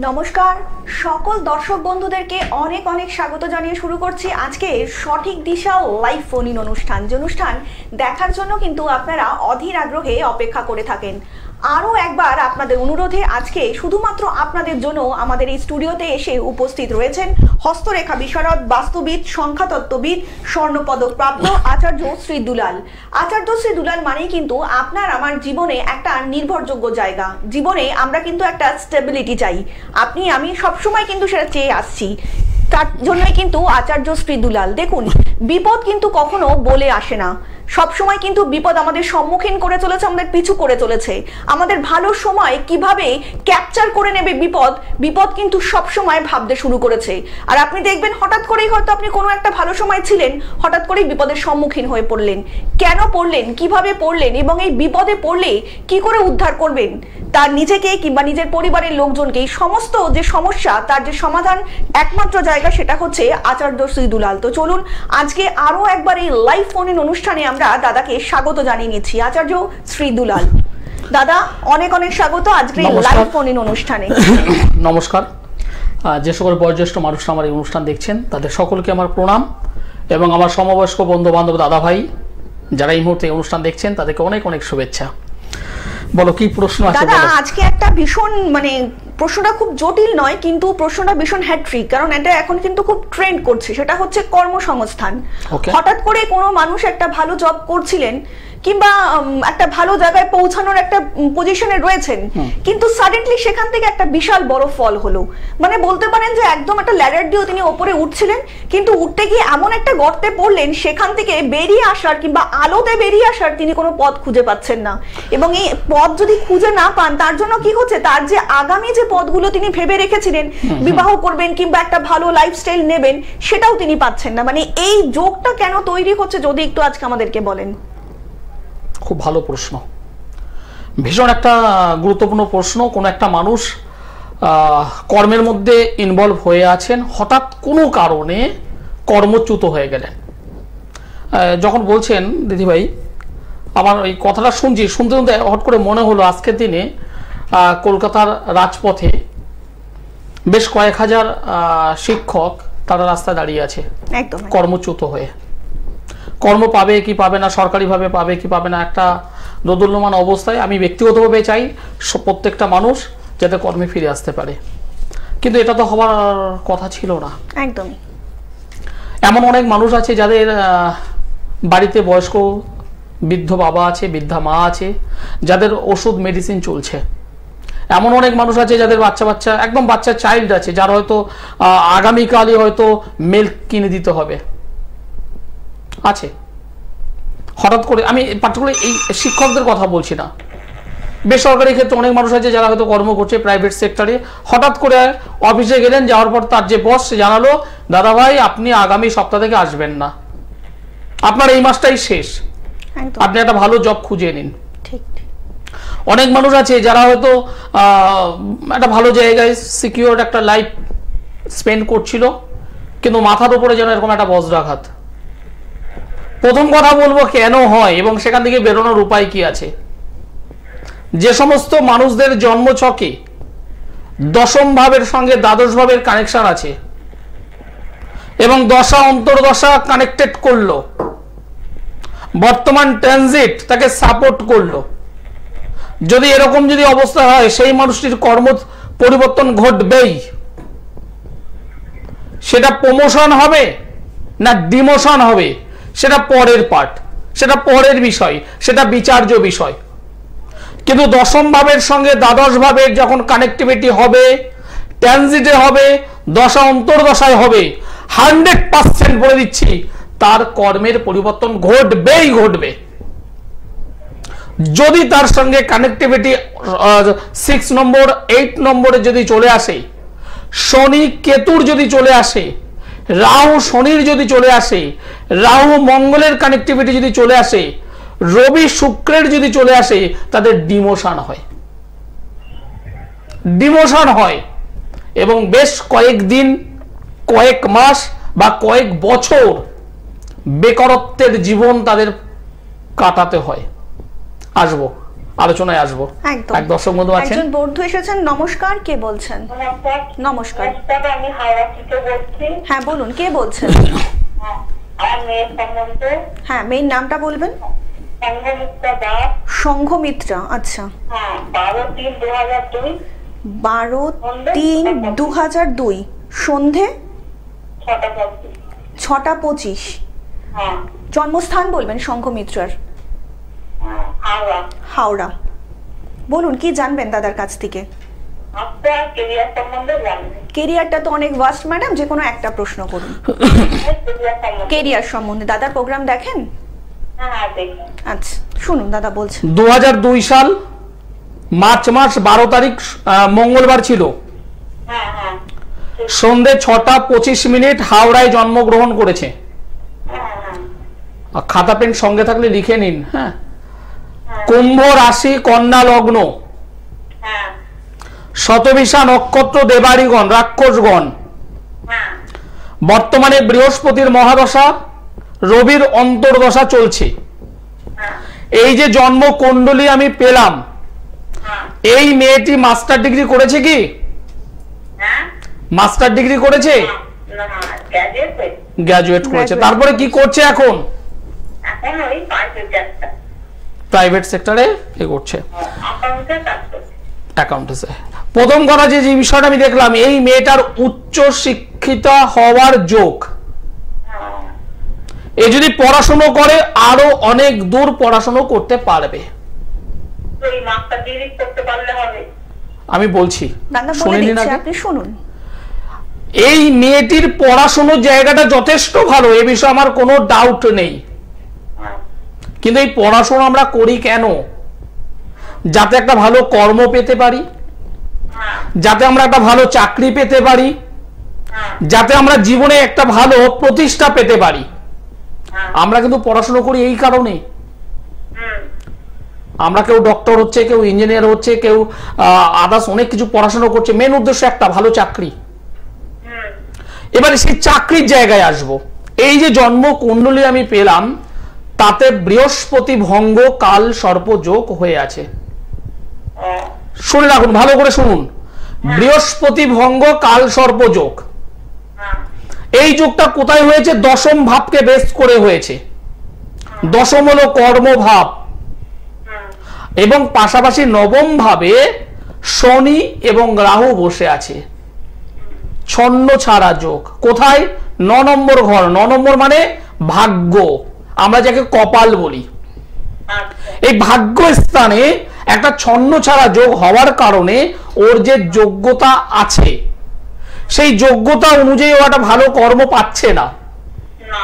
নমস্কার সকল দর্শক বন্ধুদেরকে অনেক অনেক স্বাগত জানিয়ে শুরু করছি আজকে সঠিক দিশা লাইভ ফোন ইন অনুষ্ঠান। যে অনুষ্ঠান দেখার জন্য কিন্তু আপনারা অধীর আগ্রহে অপেক্ষা করে থাকেন। আরও একবার আপনাদের অনুরোধে আজকে শুধুমাত্র আপনাদের জন্য আমাদের এই স্টুডিওতে এসে উপস্থিত রয়েছেন হস্তরেখা বিশারদ, বাস্তুবিদ, সংখ্যাতত্ত্ববিদ, স্বর্ণপদক প্রাপ্ত আচার্য শ্রী দুলাল। আচার্য শ্রী দুলাল মানেই কিন্তু আপনার আমার জীবনে একটা নির্ভরযোগ্য জায়গা। জীবনে আমরা কিন্তু একটা স্টেবিলিটি চাই, আপনি আমি সবসময় কিন্তু সেটা চেয়ে আসছি। তার জন্যই কিন্তু আচার্য শ্রী দুলাল। দেখুন, বিপদ কিন্তু কখনো বলে আসে না, সবসময় কিন্তু বিপদ আমাদের সম্মুখীন করে চলেছে, আমাদের পিছু করে চলেছে। আমাদের ভালো সময় কিভাবে ক্যাপচার করে নেবে বিপদ, বিপদ কিন্তু সবসময় ভাবতে শুরু করেছে। আর আপনি দেখবেন হঠাৎ করেই হয়তো আপনি কোনো একটা ভালো সময় ছিলেন, হঠাৎ করেই বিপদের সম্মুখীন হয়ে পড়লেন। কেন পড়লেন, কিভাবে পড়লেন এবং এই বিপদে পড়লে কি করে উদ্ধার করবেন তার নিজেকে কিংবা নিজের পরিবারের লোকজনকে, এই সমস্ত যে সমস্যা তার যে সমাধান একমাত্র জায়গা সেটা হচ্ছে আচার্য শ্রী দুলাল। তো চলুন আজকে আরো একবার এই লাইভ ফোন ইন অনুষ্ঠানে আমরা দাদাকে স্বাগত জানিয়ে নিচ্ছি। আচার্য শ্রী দুলাল দাদা, অনেক অনেক স্বাগত আজকে লাইভ ফোন ইন অনুষ্ঠানে। নমস্কার। যে সকল বয়োজ্যেষ্ঠ মানুষরা আমার এই অনুষ্ঠান দেখছেন তাদের সকলকে আমার প্রণাম, এবং আমার সমবয়স্ক বন্ধু বান্ধব দাদা ভাই যারা এই মুহূর্তে অনুষ্ঠান দেখছেন তাদেরকে অনেক অনেক শুভেচ্ছা। বলো কি প্রশ্ন আছে? দাদা আজকে একটা ভীষণ প্রশ্নটা খুব জটিল নয়, কিন্তু প্রশ্নটা ভীষণ হ্যাট্রিক, কারণ এটা এখন কিন্তু খুব ট্রেন্ড করছে। সেটা হচ্ছে কর্মসংস্থান। হঠাৎ করে কোনো মানুষ একটা ভালো জব করছিলেন কিংবা একটা ভালো জায়গায় পৌঁছানোর একটা পজিশনে রয়েছেন, কিন্তু সাডেনলি সেখান থেকে একটা বিশাল বড় ফল হলো। মানে বলতে পারেন যে একদম একটা ল্যাডার দিয়ে তিনি ওপরে উঠছিলেন, কিন্তু উঠতে গিয়ে এমন একটা গর্তে পড়লেন সেখান থেকে বেরিয়ে আসার কিংবা আলোতে বেরিয়ে আসার তিনি কোনো পথ খুঁজে পাচ্ছেন না। এবং এই পথ যদি খুঁজে না পান, তার জন্য কি হচ্ছে, তার যে আগামী যে পথগুলো তিনি ভেবে রেখেছিলেন, বিবাহ করবেন কিংবা একটা ভালো লাইফস্টাইল নেবেন, সেটাও তিনি পাচ্ছেন না। মানে এই যোগটা কেন তৈরি হচ্ছে যদি একটু আজকে আমাদেরকে বলেন। খুব ভালো প্রশ্ন, ভীষণ একটা গুরুত্বপূর্ণ প্রশ্ন। কোনো একটা মানুষ কর্মের মধ্যে ইনভলভ হয়ে আছেন, হঠাৎ কোনো কারণে কর্মচ্যুত হয়ে গেলেন। যখন বলছেন দিদিভাই, আমার এই কথাটা শুনতে শুনতে হঠাৎ করে মনে হলো আজকের দিনে কলকাতার রাজপথে বেশ কয়েক হাজার শিক্ষক তারা রাস্তায় দাঁড়িয়ে আছে কর্মচ্যুত হয়ে। কর্ম পাবে কি পাবে না, সরকারিভাবে পাবে কি পাবে না, একটা দোদুল্যমান অবস্থায়। আমি ব্যক্তিগতভাবে চাই প্রত্যেকটা মানুষ যাতে কর্মে ফিরে আসতে পারে, কিন্তু এটা তো হওয়ার কথা ছিল না। একদমই। এমন অনেক মানুষ আছে যাদের বাড়িতে বয়স্ক বৃদ্ধ বাবা আছে, বৃদ্ধা মা আছে, যাদের ওষুধ মেডিসিন চলছে। এমন অনেক মানুষ আছে যাদের বাচ্চা একদম বাচ্চা চাইল্ড আছে, যার হয়তো আগামীকালই হয়তো মিল্ক কিনে দিতে হবে আছে। হঠাৎ করে আমি পার্টিকুলার এই শিক্ষকদের কথা বলছি না, বেসরকারি ক্ষেত্রে অনেক মানুষ আছে যারা হয়তো কর্ম করছে প্রাইভেট সেক্টরে। হঠাৎ করে অফিসে গেলেন, যাওয়ার পর তার যে বস জানালো, দাদা ভাই আপনি আগামী সপ্তাহ থেকে আসবেন না, আপনার এই মাসটাই শেষ, আপনি একটা ভালো জব খুঁজে নিন। অনেক মানুষ আছে যারা হয়তো একটা ভালো জায়গায় সিকিউর একটা লাইফ স্পেন্ড করছিল, কিন্তু মাথার উপরে যেন এরকম একটা বজ্রাঘাত। প্রথম কথা বলবো কেন হয় এবং সেখান থেকে বেরোনোর উপায় কি আছে। যে সমস্ত মানুষদের জন্মছকে দশম ভাবের সঙ্গে দ্বাদশ ভাবের কানেকশন আছে এবং দশা অন্তর্দশা কানেক্টেড করলো, বর্তমান ট্রানজিট তাকে সাপোর্ট করলো, যদি এরকম যদি অবস্থা হয় সেই মানুষটির কর্ম পরিবর্তন ঘটবেই। সেটা প্রমোশন হবে না ডিমোশন হবে সেটা পরের পার্ট, সেটা পরের বিষয়, সেটা বিচার্য বিষয়। কিন্তু দশম ভাবের সঙ্গে দ্বাদশ ভাবের যখন কানেক্টিভিটি হবে, ট্রানজিটে হবে, দশা অন্তর্দশায় হবে, 100% বলে দিচ্ছি তার কর্মের পরিবর্তন ঘটবেই ঘটবে। যদি তার সঙ্গে কানেক্টিভিটি 6 নম্বর 8 নম্বরে যদি চলে আসে, শনি কেতুর যদি চলে আসে, রাহু শনির যদি চলে আসে, রাহু মঙ্গলের কানেক্টিভিটি যদি চলে আসে, রবি শুক্রের যদি চলে আসে, তাদের ডিমোশন হয় এবং বেশ কয়েকদিন, কয়েক মাস বা কয়েক বছর বেকারত্বের জীবন তাদের কাটাতে হয়। আসবো আলোচনায় আসবো। একদম। এক দর্শক বন্ধু আছেন, একজন বন্ধু এসেছেন। নমস্কার, কে বলছেন? নমস্কার। আমি হাওড়া থেকে বলছি। হ্যাঁ বলুন, কে বলছেন? আমার মেয়ের সম্বন্ধে। হ্যাঁ, মেয়ের নামটা বলবেন। সংঘমিত্রা দাস। সংঘমিত্রা, আচ্ছা। হ্যাঁ, 12/3/2002। 12/3/2002 সন্ধে 6:25। 6:25। হ্যাঁ, জন্মস্থান বলবেন সংঘমিত্রার। হাওড়া। হাওড়া। বলুন, কি জানবেন দাদার কাছ থেকে? আপনার কেরিয়ার সম্বন্ধে জানবেন। কেরিয়ারটা তো অনেক ভাস্ট ম্যাডাম, যে কোনো একটা প্রশ্ন করুন। কেরিয়ার সম্বন্ধে। কেরিয়ার সম্বন্ধে। দাদার প্রোগ্রাম দেখেন? হ্যাঁ, দেখুন। আচ্ছা, শুনুন দাদা বলছেন। 2002 সাল মার্চ মাস 12 তারিখ মঙ্গলবার ছিল, হ্যাঁ, হ্যাঁ, সন্ধে 6:25 হাওড়ায় জন্মগ্রহণ করেছে। হ্যাঁ, হ্যাঁ, আর খাতা পেন সঙ্গে থাকলে লিখে নিন। হ্যাঁ, কুম্ভ রাশি, কন্যা লগ্ন, হ্যাঁ, শতবিশা নক্ষত্র, দেবাড়িগণ, রাক্ষসগণ। হ্যাঁ, বর্তমানে বৃহস্পতির মহাদশা, রবির অন্তর্দশা চলছে। হ্যাঁ, এই যে জন্ম কুণ্ডলী আমি পেলাম, হ্যাঁ, এই মেয়েটি মাস্টার ডিগ্রি করেছে কি? হ্যাঁ, মাস্টার ডিগ্রি করেছে, না, গ্র্যাজুয়েট হয়েছে। গ্র্যাজুয়েট করেছে। Graduate। তারপরে কি করছে এখন? এখন ওই প্রাইভেট একটা প্রাইভেট সেক্টরে এ করছে, অ্যাকাউন্টে কাজ করছে। অ্যাকাউন্টেন্সে। প্রথম কথা যে বিষয়টা আমি দেখলাম, এই মেয়েটার উচ্চ শিক্ষিত হওয়ার যোগ। হ্যাঁ, এ যদি পড়াশোনা করে আরো অনেক দূর পড়াশোনা করতে পারবে। তো এই মাস্টার ডিগ্রি করতে পারলে হবে। আমি বলছি, দাদা বলে শুনে নিন দিচ্ছে, আগে। আপনি শুনুন। এই মেয়েটির পড়াশোনার জায়গাটা যথেষ্ট ভালো, এ বিষয়ে আমার কোনো ডাউট নেই। হ্যাঁ, কিন্তু এই পড়াশোনা আমরা করি কেন? যাতে একটা ভালো কর্ম পেতে পারি, হ্যাঁ, যাতে আমরা একটা ভালো চাকরি পেতে পারি, হ্যাঁ, যাতে আমরা জীবনে একটা ভালো প্রতিষ্ঠা পেতে পারি। হ্যাঁ, আমরা কিন্তু পড়াশোনা করি এই কারণে। হুম, আমরা কেউ ডক্টর হচ্ছে, কেউ ইঞ্জিনিয়ার হচ্ছে, কেউ আদার্স অনেক কিছু পড়াশোনা করছে, মেন উদ্দেশ্য একটা ভালো চাকরি। হুম, এবারে সেই চাকরির জায়গায় আসব। এই যে জন্ম কুণ্ডলী আমি পেলাম, তাতে বৃহস্পতি ভঙ্গ কাল সর্প যোগ হয়ে আছে। ও, শুনে রাখুন, ভালো করে শুনুন। বৃহস্পতি ভঙ্গ কাল সর্প যোগ, হ্যাঁ, এই যোগটা কোথায় হয়েছে? দশম ভাবকে বেস করে হয়েছে। দশম হলো কর্মভাব, হুম, এবং পাশাপাশি নবম ভাবে শনি এবং রাহু বসে আছে। ছন্ন ছাড়া যোগ কোথায়? 9 নম্বর ঘর। 9 নম্বর মানে ভাগ্য, আমরা যাকে কপাল বলি। আচ্ছা, এই ভাগ্য স্থানে একটা ছন্ন ছাড়া যোগ হওয়ার কারণে ওর যে যোগ্যতা আছে, সেই যোগ্যতা অনুযায়ী ও একটা ভালো কর্ম পাচ্ছে না। না,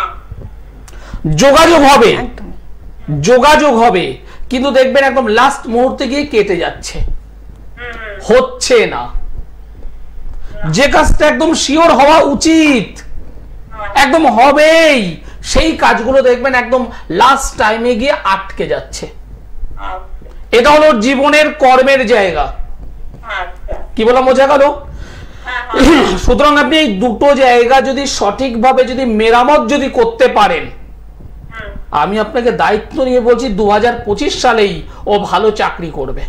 যোগাযোগ হবে, একদম। যোগাযোগ হবে, কিন্তু দেখবেন একদম লাস্ট মুহূর্তে গিয়ে কেটে যাচ্ছে, হুম, হুম, হচ্ছে না। যে কাজটা একদম শিওর হওয়া উচিত, একদম হবেই, সেই কাজগুলো দেখবেন একদম লাস্ট টাইমে গিয়ে আটকে যাচ্ছে। আচ্ছা, এটা হলো জীবনের কর্মের জায়গা। আচ্ছা, কি বললাম, বোঝা গেল? হ্যাঁ, হ্যাঁ, সুতরাং আপনি এই দুটো জায়গা যদি সঠিকভাবে যদি মেরামত যদি করতে পারেন, হুম, আমি আপনাকে দায়িত্ব নিয়ে বলছি 2025 সালেই ও ভালো চাকরি করবে।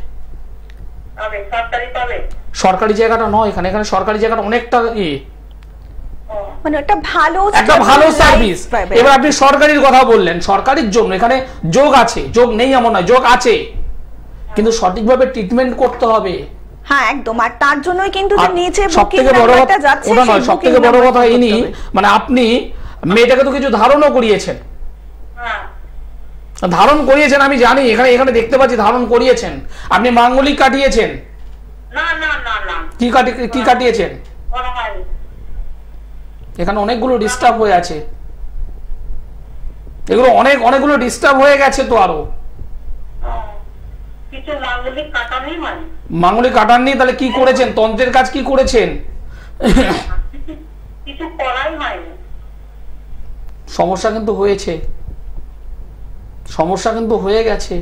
তবে সরকারি পাবে। সরকারি জায়গাটা নয়, এখানে এখানে সরকারি জায়গাটা অনেকটা ও, মানে একটা ভালো একটা ভালো life সার্ভিস। পাবে। এবার আপনি সরকারির কথা বললেন, সরকারির জন্য এখানে যোগ আছে, যোগ নেই এমন নয়, যোগ আছে, কিন্তু সঠিকভাবে ট্রিটমেন্ট করতে হবে। হ্যাঁ একদম। আর তার জন্যই কিন্তু যে আর নিচে সবথেকে বুকিং বড় কথা নাম্বারটা যাচ্ছে, ওটা নয়, সেই সবথেকে booking বড় কথা নাম্বারটা ইনি, করতে হবে। মানে আপনি মেয়েটাকে তো কিছু ধারণও করিয়েছেন। হ্যাঁ, ধারণ করিয়েছেন আমি জানি, এখানে এখানে দেখতে পাচ্ছি ধারণ করিয়েছেন। আপনি মাঙ্গলিক কাটিয়েছেন, না, না, না, না, কি কাটিয়েছেন? কোনো হয়নি। এখানে অনেকগুলো ডিস্টার্ব হয়ে আছে, এগুলো অনেকগুলো ডিস্টার্ব হয়ে গেছে তো আরো। ও, কিছু মাঙ্গলিক কাটানি হয়নি। মাঙ্গলিক কাটাননি, তাহলে কি করেছেন? তন্ত্রের কাজ কি করেছেন? কিছু করাই হয়নি। সমস্যা কিন্তু হয়েছে, সমস্যা কিন্তু হয়ে গেছে।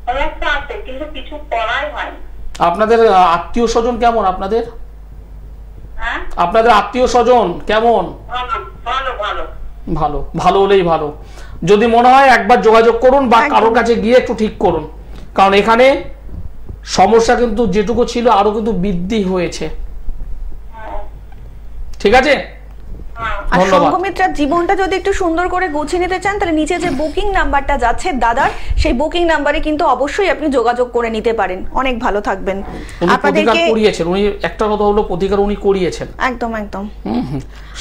সমস্যা আছে, কিন্তু কিছু করাই হয়নি। আপনাদের আত্মীয় স্বজন কেমন? আপনাদের হ্যাঁ, আপনাদের আত্মীয় স্বজন কেমন? ভালো, ভালো, ভালো। ভালো হলেই ভালো। যদি মনে হয় একবার যোগাযোগ করুন, বা একদম। কারোর কাছে গিয়ে একটু ঠিক করুন। কারণ এখানে সমস্যা কিন্তু যেটুকু ছিল আরো কিন্তু বৃদ্ধি হয়েছে। ঠিক আছে, আর ধন্যবাদ। সংঘমিত্রার জীবনটা যদি একটু সুন্দর করে গুছিয়ে নিতে চান তাহলে নিচে যে বুকিং নাম্বারটা যাচ্ছে দাদার, সেই বুকিং নাম্বারে কিন্তু অবশ্যই আপনি যোগাযোগ করে নিতে পারেন। অনেক ভালো থাকবেন। উনি প্রতিকার আপনাদেরকে করিয়েছেন, উনি একটা কথা হলো প্রতিকার উনি করিয়েছেন। একদম একদম।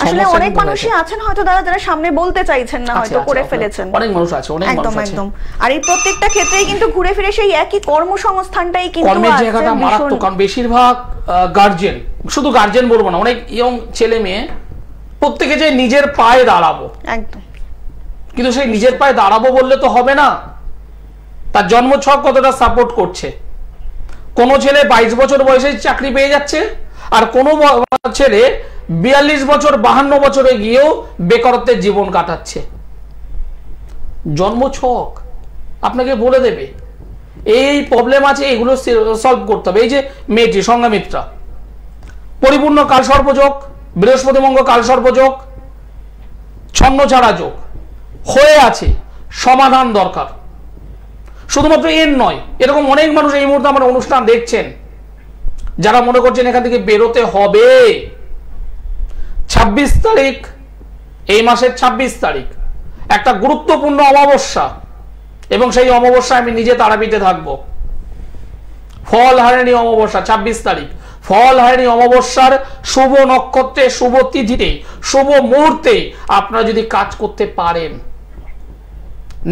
আসলে সমস্যা অনেক কিন্তু মানুষই হয়েছে। আছেন হয়তো দাদা যারা সামনে বলতে চাইছেন না, হয়তো করে ফেলেছেন। অনেক মানুষ আছে, অনেক একদম মানুষ আছে। একদম। আর এই প্রত্যেকটা ক্ষেত্রেই কিন্তু ঘুরে ফিরে সেই একই কর্মসংস্থানটাই কিন্তু কর্মের আসছে জায়গাটা ভীষণ- মারাত্মক। কারণ বেশিরভাগ গার্জেন, শুধু গার্জেন বলবো না, অনেক ইয়ং ছেলে মেয়ে প্রত্যেকে যে নিজের পায়ে দাঁড়াবো, একদম কিন্তু সেই নিজের পায়ে দাঁড়াবো বললে তো হবে না। তার জন্মছক কতটা সাপোর্ট করছে। কোন ছেলে 22 বছর বয়সে চাকরি পেয়ে যাচ্ছে, আর কোন ছেলে 42 বছর 52 বছরে গিয়েও বেকারত্বের জীবন কাটাচ্ছে। জন্মছক আপনাকে বলে দেবে এই প্রবলেম আছে, এগুলো সলভ করতে হবে। এই যে মেয়েটি সংঘমিত্রা, পরিপূর্ণ কালসর্পযোগ, বৃহস্পতি মঙ্গল কালসর্পযোগ, ছন্ন ছাড়া যোগ হয়ে আছে, সমাধান দরকার। শুধুমাত্র এর নয়, এরকম অনেক মানুষ এই মুহূর্তে আমার অনুষ্ঠান দেখছেন যারা মনে করছেন এখান থেকে বেরোতে হবে। 26 তারিখ, এই মাসের 26 তারিখ একটা গুরুত্বপূর্ণ অমাবস্যা, এবং সেই অমাবস্যা আমি নিজে তারাপীঠে থাকবো। ফল হারিণী অমাবস্যা 26 তারিখ। ফল হারিণী অমাবস্যার শুভ নক্ষত্রে, শুভ তিথিতে, শুভ মুহূর্তে আপনারা যদি কাজ করতে পারেন,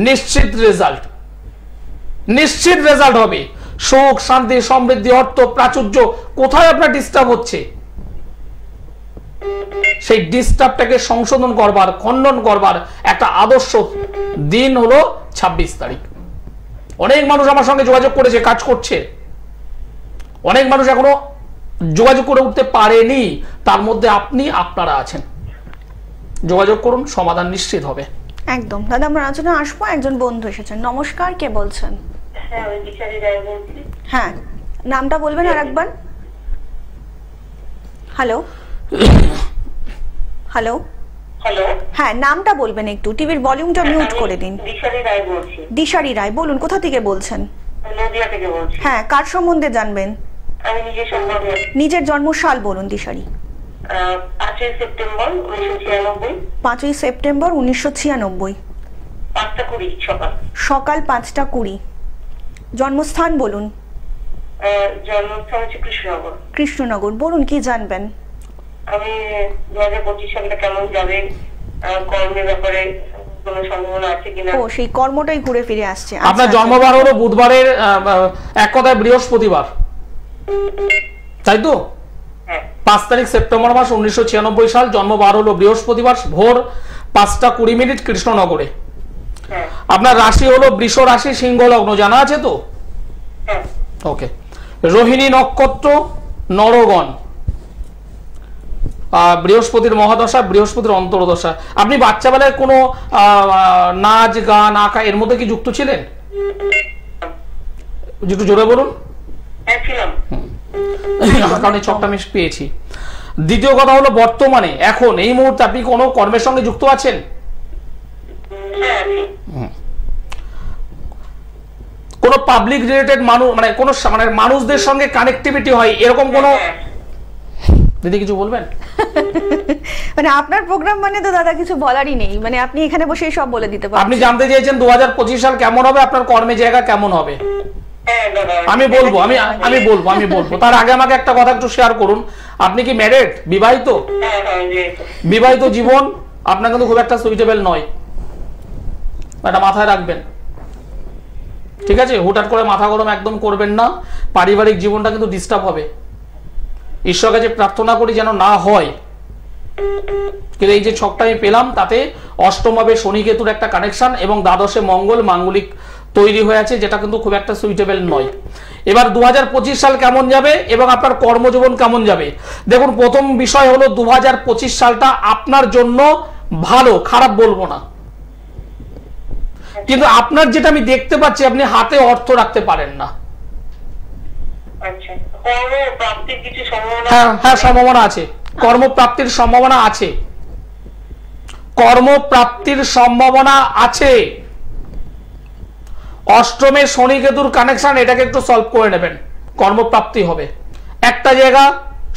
নিশ্চিত রেজাল্ট, নিশ্চিত রেজাল্ট হবে। সুখ, শান্তি, সমৃদ্ধি, অর্থ, প্রাচুর্য, কোথায় আপনার ডিস্টার্ব হচ্ছে সেই ডিস্টার্বটাকে সংশোধন করবার, খণ্ডন করবার একটা আদর্শ দিন হলো 26 তারিখ। অনেক মানুষ আমার সঙ্গে যোগাযোগ করেছে, কাজ করছে। অনেক মানুষ এখনো যোগাযোগ করে উঠতে পারেনি, তার মধ্যে আপনারা আছেন। যোগাযোগ করুন, সমাধান নিশ্চিত হবে। একদম। দাদা আমরা আলোচনা আসবো, একজন বন্ধু এসেছেন। নমস্কার, কে বলছেন? হ্যাঁ, ওই দিশারি রায় বলছি। হ্যাঁ, নামটা বলবেন আর একবার। হ্যালো হ্যালো হ্যালো, হ্যাঁ, নামটা বলবেন একটু, টিভির ভলিউমটা মিউট করে দিন। দিশারি রায় বলছি, দিশারি রায়, বলুন কোথা থেকে বলছেন? নদিয়া থেকে বলছি। হ্যাঁ, কার সম্বন্ধে জানবেন? আমি নিজের সম্পর্কে নিজের জন্মসাল বলুন দিশারি। 5ই সেপ্টেম্বর 1996, 5ই সেপ্টেম্বর 1996, 5:20 সকাল। সকাল 5:20। জন্মস্থান বলুন। জন্মস্থান হচ্ছে কৃষ্ণনগর। কৃষ্ণনগর। বলুন কি জানবেন? আমি 2025 সালটা কেমন যাবে, কর্মের ব্যাপারে কোনো সম্ভাবনা আছে কিনা। ও, সেই কর্মটাই ঘুরে ফিরে আসছে। আপনার আচ্ছা, জন্মবার হলো বুধবারের, এক কথায় বৃহস্পতিবার, তাই তো? হ্যাঁ 5 তারিখ সেপ্টেম্বর মাস 1996 সাল, জন্মবার হলো বৃহস্পতিবার, ভোর 5:20 কৃষ্ণনগরে। হ্যাঁ আপনার রাশি হলো বৃষ রাশি, সিংহ লগ্ন, জানা আছে তো? হ্যাঁ। ওকে। রোহিণী নক্ষত্র, নরগণ, বৃহস্পতির মহাদশা, বৃহস্পতির অন্তর্দশা। আপনি বাচ্চাবেলায় কোনো নাচ, গান, আঁকা এর মধ্যে কি যুক্ত ছিলেন? একটু জোরে বলুন। হ্যাঁ ছিলাম। কারণ এই ছকটা আমি পেয়েছি। দ্বিতীয় কথা হলো বর্তমানে, এখন এই মুহূর্তে আপনি কোনো কর্মের সঙ্গে যুক্ত আছেন? হ্যাঁ আছি। কোনো পাবলিক রিলেটেড মানুষ, মানে কোনো মানে মানুষদের সঙ্গে কানেক্টিভিটি হয় এরকম কোনো? হ্যাঁ। দিদি কিছু বলবেন? মানে আপনার প্রোগ্রাম মানে তো দাদা কিছু বলারই নেই, মানে আপনি এখানে বসে সব বলে দিতে পারেন। আপনি জানতে চেয়েছেন 2025 সাল কেমন হবে, আপনার কর্মের জায়গা কেমন হবে? হ্যাঁ দাদা, আমি বলবো, আমি বলবো। তার আগে আমাকে একটা কথা একটু শেয়ার করুন। আপনি কি ম্যারিড, বিবাহিত? হ্যাঁ হ্যাঁ যেহেতু। বিবাহিত জীবন আপনার কিন্তু খুব একটা সুইটেবল নয়, এটা মাথায় রাখবেন। ঠিক আছে, হুটহাট করে মাথা গরম একদম করবেন না। পারিবারিক জীবনটা কিন্তু ডিস্টার্ব হবে। ঈশ্বরের কাছে প্রার্থনা করি যেন না হয়। কিন্তু এই যে ছকটা আমি পেলাম, তাতে অষ্টমভাবে শনি কেতুর একটা কানেকশন এবং দ্বাদশে মঙ্গল মাঙ্গলিক তৈরি হয়ে আছে, যেটা কিন্তু খুব একটা সুইটেবল নয়। এবার 2025 সাল কেমন যাবে এবং আপনার কর্মজীবন কেমন যাবে? দেখুন, প্রথম বিষয় হলো 2025 সালটা আপনার জন্য ভালো, খারাপ বলবো না, কিন্তু আপনার যেটা আমি দেখতে পাচ্ছি, আপনি হাতে অর্থ রাখতে পারেন না। আচ্ছা, কর্মপ্রাপ্তির কিছু সম্ভাবনা? হ্যাঁ, সম্ভাবনা আছে, কর্মপ্রাপ্তির সম্ভাবনা আছে, কর্মপ্রাপ্তির সম্ভাবনা আছে। অষ্টমে শনি কেতুর কানেকশন, এটাকে একটু সলভ করে নেবেন, কর্মপ্রাপ্তি হবে। একটা জায়গা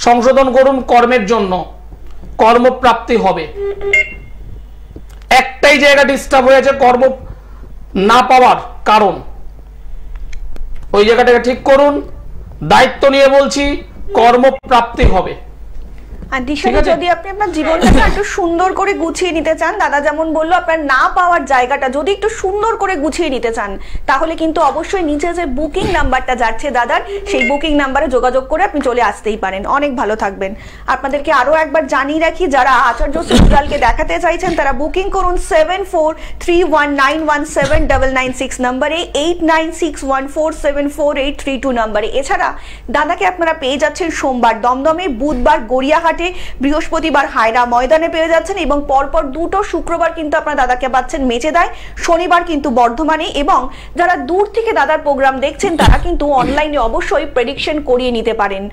সংশোধন করুন কর্মের জন্য, কর্মপ্রাপ্তি হবে। একটাই জায়গা ডিস্টার্ব হয়েছে কর্ম না পাওয়ার কারণ, ওই জায়গাটাকে ঠিক করুন। দায়িত্ব নিয়ে বলছি, কর্মপ্রাপ্তি হবে। আর দিশারি, যদি আপনি আপনার জীবনটাকে একটু সুন্দর করে গুছিয়ে নিতে চান, দাদা যেমন বললো আপনার না পাওয়ার জায়গাটা যদি একটু সুন্দর করে গুছিয়ে নিতে চান, তাহলে কিন্তু অবশ্যই নিচে যে বুকিং নাম্বারটা যাচ্ছে দাদার, সেই বুকিং নাম্বারে যোগাযোগ করে আপনি চলে আসতেই পারেন। অনেক ভালো থাকবেন। আপনাদেরকে আরো একবার জানিয়ে রাখি, যারা আচার্য শ্রী দুলালকে দেখাতে চাইছেন তারা বুকিং করুন 7431917996 নাম্বারে, 8961474832 নাম্বারে। এছাড়া দাদাকে আপনারা পেয়ে যাচ্ছেন সোমবার দমদমে, বুধবার গড়িয়াহাটে, বৃহস্পতিবার হায়রা ময়দানে পেয়ে যাচ্ছেন, এবং পরপর দুটো শুক্রবার কিন্তু আপনারা দাদাকে পাচ্ছেন মেচেদায়, শনিবার কিন্তু বর্ধমানে। এবং যারা দূর থেকে দাদার প্রোগ্রাম দেখছেন তারা কিন্তু অনলাইনে অবশ্যই প্রেডিকশন করিয়ে নিতে পারেন।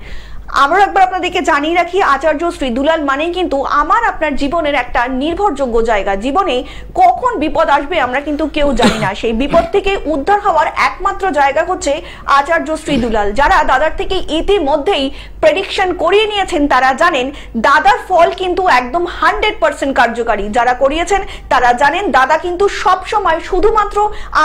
আবার একবার আপনাদেরকে জানিয়ে রাখি, আচার্য শ্রী দুলাল মানেই কিন্তু আমার আপনার জীবনের একটা নির্ভরযোগ্য জায়গা। জীবনে কখন বিপদ আসবে আমরা কিন্তু কেউ জানি না, সেই বিপদ থেকে উদ্ধার হওয়ার একমাত্র জায়গা হচ্ছে আচার্য শ্রী দুলাল। যারা দাদার থেকে ইতিমধ্যেই প্রেডিকশন করিয়ে নিয়েছেন তারা জানেন দাদার ফল কিন্তু একদম 100% কার্যকারী। যারা করিয়েছেন তারা জানেন দাদা কিন্তু সব সময় শুধুমাত্র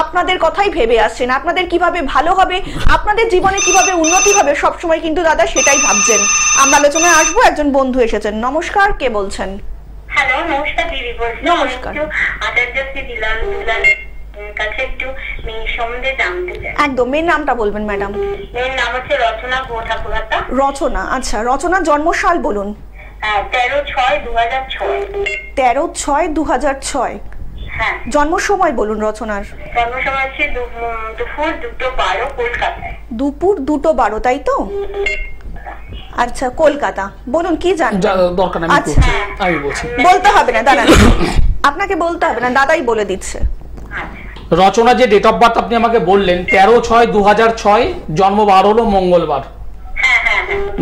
আপনাদের কথাই ভেবে আসছেন, আপনাদের কিভাবে ভালো হবে, আপনাদের জীবনে কিভাবে উন্নতি হবে, সবসময় কিন্তু দাদা সেটাই ভাবছেন। আমরা আলোচনায় আসবো, একজন বন্ধু এসেছেন। নমস্কার, কে বলছেন? হ্যালো, নমস্কার দিদি, বলছি নমস্কার। আচার্য শ্রী দুলাল কাছে একটু মেয়ের সম্বন্ধে জানতে চাই। একদম, মেয়ের নামটা বলবেন ম্যাডাম। মেয়ের নাম হচ্ছে রচনা গো ঠাকুরাতা। রচনা, আচ্ছা। রচনার জন্মসাল বলুন। 13/6/2006। 13/6/2006। হ্যাঁ। জন্ম সময় বলুন রচনার। জন্ম সময় হচ্ছে দুপুর 2:12 কলকাতায়। দুপুর 2:12, তাই তো? আচ্ছা, কলকাতা। বলুন কি জানেন? দরকার নেই, আচ্ছা, আমি বলছি। বলতে হবে না, দাঁড়ান, আপনাকে বলতে হবে না, দাদাই বলে দিচ্ছে। রচনা যে ডেট অফ বার্থ আপনি আমাকে বললেন 13/6/2006, জন্মবার হলো মঙ্গলবার,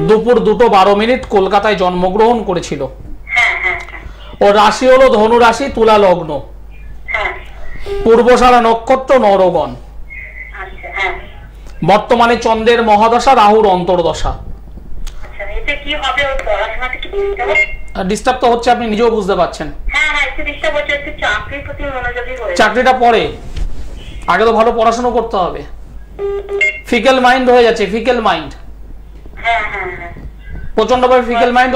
দুপুর 2:12 কলকাতায় জন্মগ্রহণ করেছিল। ও রাশি হলো ধনু রাশি, তুলা লগ্ন, পূর্বশারা নক্ষত্র, নরগণ। বর্তমানে চন্দ্রের মহাদশা, রাহুর অন্তর্দশা। ডিস্টার্ব তো হচ্ছে, আপনি নিজেও বুঝতে পারছেন। চাকরিটা পরে, আগে তো ভালো পড়াশোনা করতে হবে। ফিকেল মাইন্ড হয়ে যাচ্ছে, ফিকেল মাইন্ড, প্রচন্ডভাবে ফিকেল মাইন্ড,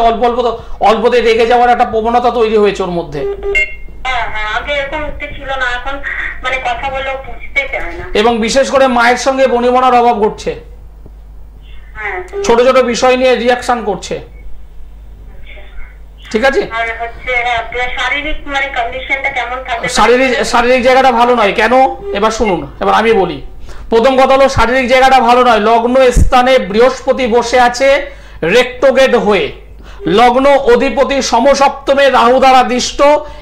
অল্পতে রেগে যাওয়ার একটা প্রবণতা তৈরি হয়েছে ওর মধ্যে। এবং বিশেষ করে মায়ের সঙ্গে বনিবনার অভাব ঘটছে, ছোট ছোট বিষয় নিয়ে রিয়াকশন করছে। ঠিক আছে, শারীরিক জায়গাটা ভালো নয়। কেন? এবার শুনুন, এবার আমি বলি। প্রথম কথা হলো শারীরিক জায়গাটা ভালো নয়। লগ্ন স্থানে বৃহস্পতি বসে আছে রেক্টোগেট হয়ে, লগ্ন অধিপতি সমসপ্তমে রাহু দ্বারা দিষ্ট,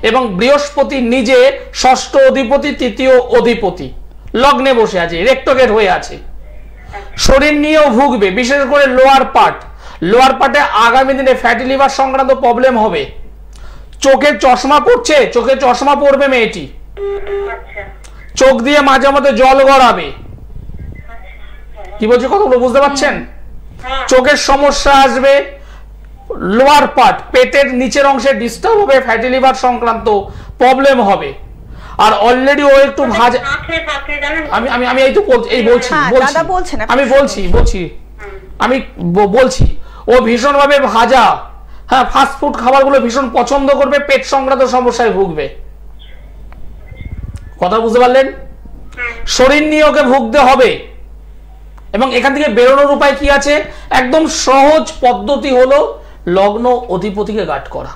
এবং বৃহস্পতি নিজে ষষ্ঠ অধিপতি, তৃতীয় অধিপতি, লগ্নে বসে আছে, রেক্টোগেট হয়ে আছে। শরীর নিয়েও ভুগবে, বিশেষ করে লোয়ার পার্টে আগামী দিনে ফ্যাটি লিভার সংক্রান্ত প্রবলেম হবে। চোখে চশমা পড়ছে, চোখে চশমা পড়বে মেয়েটি, চোখ দিয়ে মাঝে মধ্যে জল গড়াবে। কি বলছি কথাগুলো বুঝতে পারছেন? চোখের সমস্যা আসবে, লোয়ার পার্ট পেটের নিচের অংশে ডিস্টার্ব হবে, ফ্যাটি লিভার সংক্রান্ত প্রবলেম হবে। আর অলরেডি ও একটু ভাজা, আমি এই তো বলছি ও ভীষণ ভাবে ভাজা, হ্যাঁ, ফাস্ট ফুড খাবারগুলো ভীষণ পছন্দ করবে, পেট সংক্রান্ত সমস্যায় ভুগবে। কথা বুঝতে পারলেন? শরীর নিয়ে ওকে ভুগতে হবে। এবং এখান থেকে বেরোনোর উপায় কি আছে? একদম সহজ পদ্ধতি হলো লগ্ন অধিপতিকে গার্ড করা,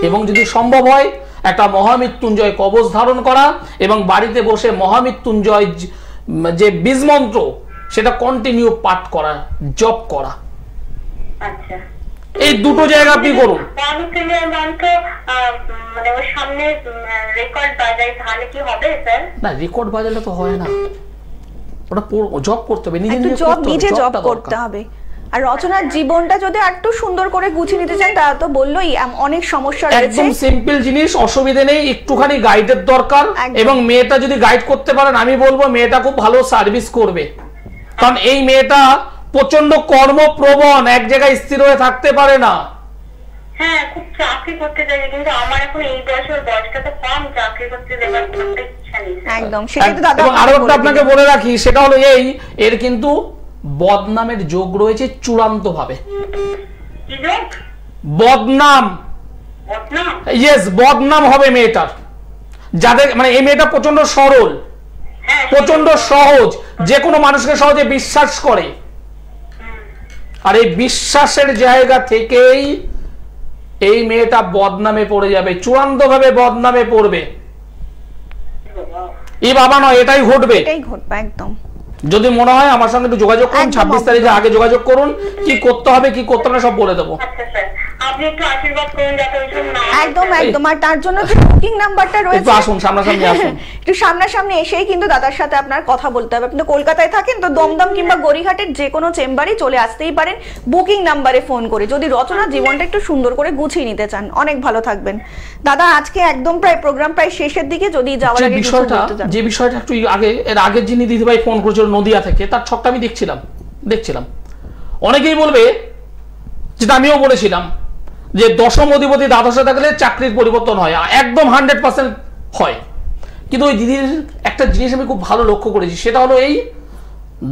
এবং যদি সম্ভব হয় একটা মহামৃত্যুঞ্জয় কবচ ধারণ করা, এবং বাড়িতে বসে মহামৃত্যুঞ্জয় যে বীজ মন্ত্র সেটা কন্টিনিউ পাঠ করা, জপ করা। এই দুটো জায়গা আপনি করুন। না, রেকর্ড বাজালে তো হয় না, ওটা জব করতে হবে, নিজে জব করতে হবে। আর রচনার জীবনটা যদি একটু সুন্দর করে গুছিয়ে নিতে চান, তারা তো বললোই অনেক সমস্যা রয়েছে। একদম সিম্পল জিনিস, অসুবিধা নেই, একটুখানি গাইডের দরকার। এবং মেয়েটা যদি গাইড করতে পারেন, আমি বলবো মেয়েটা খুব ভালো সার্ভিস করবে। কারণ এই মেয়েটা প্রচন্ড কর্মপ্রবণ, এক জায়গায় স্থির হয়ে থাকতে পারে না। হ্যাঁ, খুব চাকরি করতে চাই, কিন্তু আমার এখন এই বয়সটা তো কম, চাকরি করতে দেবার করতে ইচ্ছা নেই। একদম, সেটাই তো দাদা। এবং আরো একটা আপনাকে বলে রাখি, সেটা হলো এর কিন্তু বদনামের যোগ রয়েছে চূড়ান্ত ভাবে। কি যোগ? বদনাম। বদনাম? ইয়েস, বদনাম হবে মেয়েটার। যাদের মানে এই মেয়েটা প্রচন্ড সরল, হ্যাঁ, প্রচন্ড সহজ, যে কোনো মানুষকে সহজে বিশ্বাস করে। আর এই বিশ্বাসের জায়গা থেকেই এই মেয়েটা বদনামে পড়ে যাবে, চূড়ান্ত ভাবে বদনামে পড়বে। এই বাবা নয়, এটাই ঘটবে, এটাই ঘটবে একদম। যদি মনে হয় আমার সঙ্গে একটু যোগাযোগ করুন, একদম, 26 তারিখে আগে যোগাযোগ করুন, কি করতে হবে কি করতে হবে সব বলে দেবো। আচ্ছা স্যার, আপনি একটু আশীর্বাদ করুন যাতে ওইসব না একদম একদম। আর তার জন্য যে বুকিং নাম্বারটা রয়েছে, একটু আসুন, সামনাসামনি আসুন। একটু সামনাসামনি এসেই কিন্তু দাদার সাথে আপনার কথা বলতে হবে। আপনি তো কলকাতায় থাকেন, তো দমদম কিংবা গড়িহাটের যে কোনো চেম্বারে চলে আসতেই পারেন বুকিং নাম্বারে ফোন করে, যদি রচনার জীবনটা একটু সুন্দর করে গুছিয়ে নিতে চান। অনেক ভালো থাকবেন দাদা। আজকে একদম প্রোগ্রাম প্রায় শেষের দিকে, যদি যাওয়ার আগে কিছু বলতে চান। যে বিষয়টা একটু আগে, এর আগের যিনি দিদিভাই ফোন করেছিল নদিয়া থেকে, তার ছকটা আমি দেখছিলাম। অনেকেই বলবে, যেটা আমিও বলেছিলাম, যে দশম অধিপতি দ্বাদশে থাকলে চাকরির পরিবর্তন হয়, একদম 100% হয়। কিন্তু ওই দিদির একটা জিনিস আমি খুব ভালো লক্ষ্য করেছি, সেটা হলো এই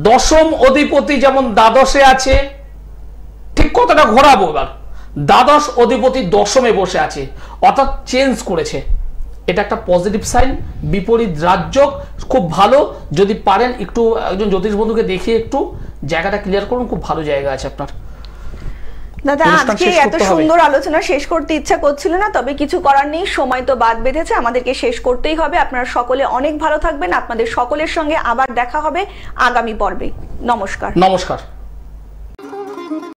দশম অধিপতি যেমন দ্বাদশে আছে, ঠিক কথাটা ঘোরাবো এবার, দ্বাদশ অধিপতি দশমে বসে আছে, অর্থাৎ চেঞ্জ করেছে। এটা একটা পজিটিভ সাইন, বিপরীত রাজ্য খুব ভালো। যদি পারেন একটু একজন জ্যোতিষ বন্ধুকে দেখিয়ে একটু জায়গাটা ক্লিয়ার করুন, খুব ভালো জায়গা আছে আপনার। দাদা আজকে এত সুন্দর আলোচনা শেষ করতে ইচ্ছা করছিল না, তবে কিছু করার নেই, সময় তো বাদ বেঁধেছে, আমাদেরকে শেষ করতেই হবে। আপনারা সকলে অনেক ভালো থাকবেন, আপনাদের সকলের সঙ্গে আবার দেখা হবে আগামী পর্বে। নমস্কার। নমস্কার।